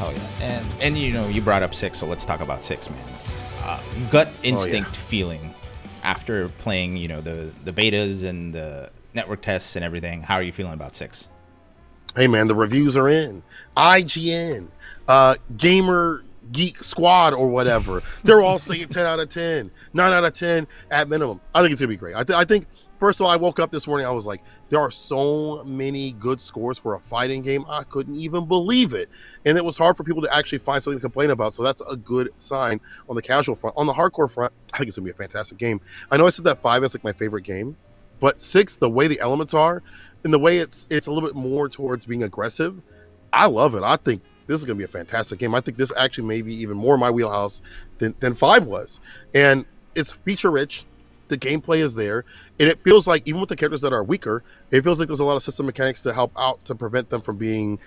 Oh yeah, and you brought up six, so let's talk about six, man. Gut instinct feeling after playing, the betas and the network tests and everything. How are you feeling about six? Hey man, the reviews are in. IGN, Gamer Geek Squad or whatever. They're all saying 10 out of 10, 9 out of 10 at minimum. I think it's gonna be great. I think first of all, I woke up this morning, I was like, there are so many good scores for a fighting game. I couldn't even believe it. And it was hard for people to actually find something to complain about. So that's a good sign on the casual front. On the hardcore front, I think it's gonna be a fantastic game. I know I said that 5 is like my favorite game, but 6, the way the elements are, and the way it's a little bit more towards being aggressive, I love it. I think this is going to be a fantastic game. I think this actually may be even more my wheelhouse than 5 was. And it's feature rich. The gameplay is there. And it feels like, even with the characters that are weaker, it feels like there's a lot of system mechanics to help out to prevent them from being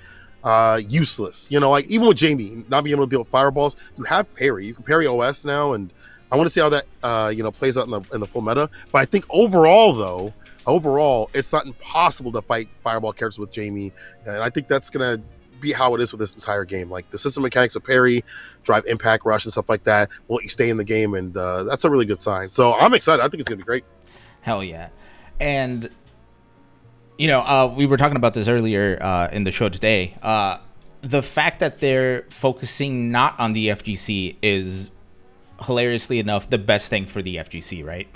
useless. Like even with Jamie, not being able to deal with fireballs, you have parry. You can parry OS now, and I want to see how that plays out in the full meta. But I think overall, it's not impossible to fight fireball characters with Jamie, and I think that's gonna be how it is with this entire game. Like the system mechanics of parry, drive, impact, rush, and stuff like that will let you stay in the game, and that's a really good sign. So I'm excited. I think it's gonna be great. Hell yeah. And we were talking about this earlier in the show today. The fact that they're focusing not on the FGC is, hilariously enough, the best thing for the FGC, right?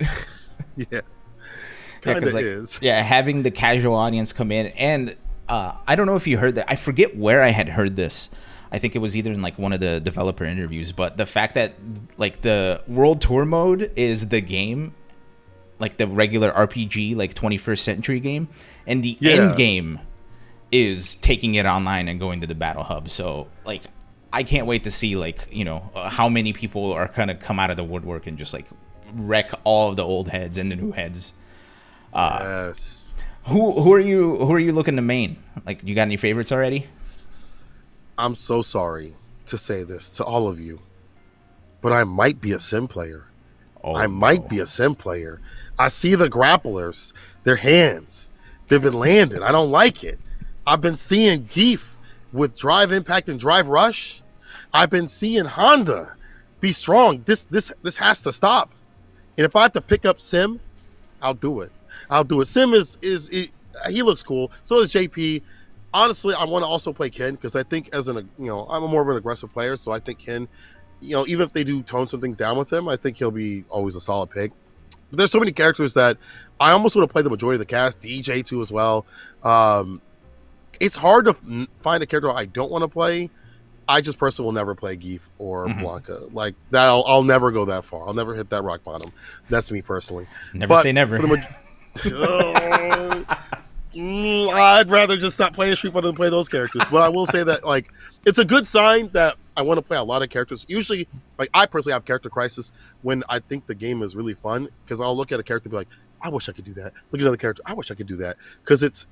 Yeah. Kind of is. Yeah, having the casual audience come in. And I don't know if you heard that. I forget where I had heard this. I think it was either in like one of the developer interviews. But the fact that like the World Tour mode is the game, like the regular RPG, like 21st century game. And the end game is taking it online and going to the Battle Hub. So like, I can't wait to see like, how many people are going to come out of the woodwork and just like wreck all of the old heads and the new heads. Yes. Who are you looking to main? Like, you got any favorites already? I'm so sorry to say this to all of you, but I might be a sim player. I might be a sim player. I see the grapplers, their hands, they've been landed. I don't like it. I've been seeing Geef with drive impact and drive rush. I've been seeing Honda be strong. This has to stop. And if I have to pick up sim, I'll do it. Sim he looks cool. So does JP. Honestly, I want to also play Ken because I think I'm more of an aggressive player. So I think Ken, even if they do tone some things down with him, I think he'll be always a solid pick. But there's so many characters that I almost want to play the majority of the cast. DJ too as well. It's hard to find a character I don't want to play. I just personally will never play Geef or Blanca. Like that, I'll never go that far. I'll never hit that rock bottom. That's me personally. Never say never. I'd rather just stop playing Street Fighter than play those characters. But I will say that like it's a good sign that I want to play a lot of characters. Usually, like I personally have character crisis when I think the game is really fun because I'll look at a character and be like, I wish I could do that. Look at another character, I wish I could do that because it's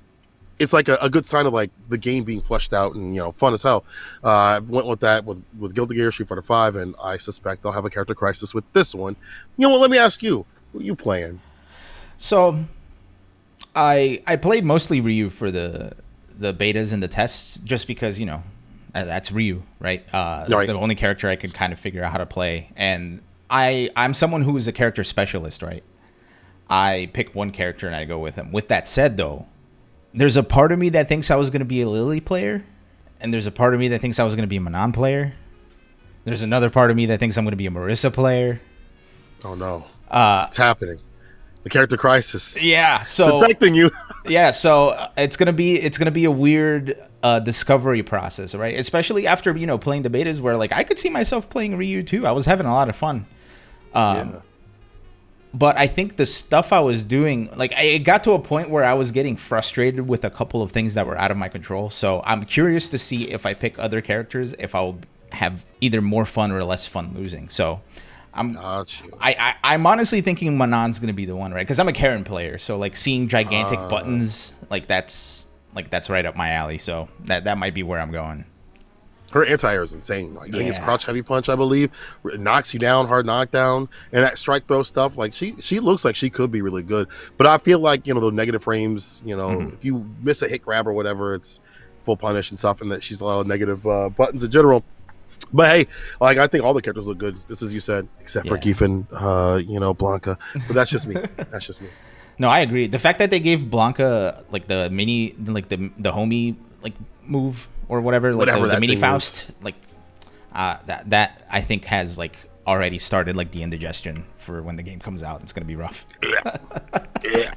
like a good sign of like the game being fleshed out and fun as hell. I went with that with Guilty Gear, Street Fighter 5, and I suspect I'll have a character crisis with this one. Let me ask you, who are you playing? So, I played mostly Ryu for the betas and the tests, just because that's Ryu, right? That's the only character I could kind of figure out how to play, and I'm someone who is a character specialist, right? I pick one character and I go with him. With that said, though, there's a part of me that thinks I was going to be a Lily player, and there's a part of me that thinks I was going to be a Manon player. There's another part of me that thinks I'm going to be a Marissa player. Oh no, it's happening. The character crisis. Yeah, so it's affecting you. Yeah, so it's gonna be a weird discovery process, right? Especially after playing the betas, where like I could see myself playing Ryu too. I was having a lot of fun. But I think the stuff I was doing, like it got to a point where I was getting frustrated with a couple of things that were out of my control. So I'm curious to see if I pick other characters, if I'll have either more fun or less fun losing. So I'm honestly thinking Manon's gonna be the one, right? Because I'm a Karen player, so like seeing gigantic buttons, that's right up my alley. So that might be where I'm going. Her anti-air is insane. Like I think it's crouch heavy punch, I believe. It knocks you down, hard knockdown, and that strike throw stuff. Like she looks like she could be really good. But I feel like the negative frames. If you miss a hit grab or whatever, it's full punish and stuff, and that she's a lot of negative buttons in general. But hey, like I think all the characters look good, just as you said, except for Keith and Blanca. But that's just me. That's just me. No, I agree. The fact that they gave Blanca like the mini, like the homie like move or whatever, like the mini Faust, like that I think has like already started like the indigestion for when the game comes out. It's gonna be rough. Yeah.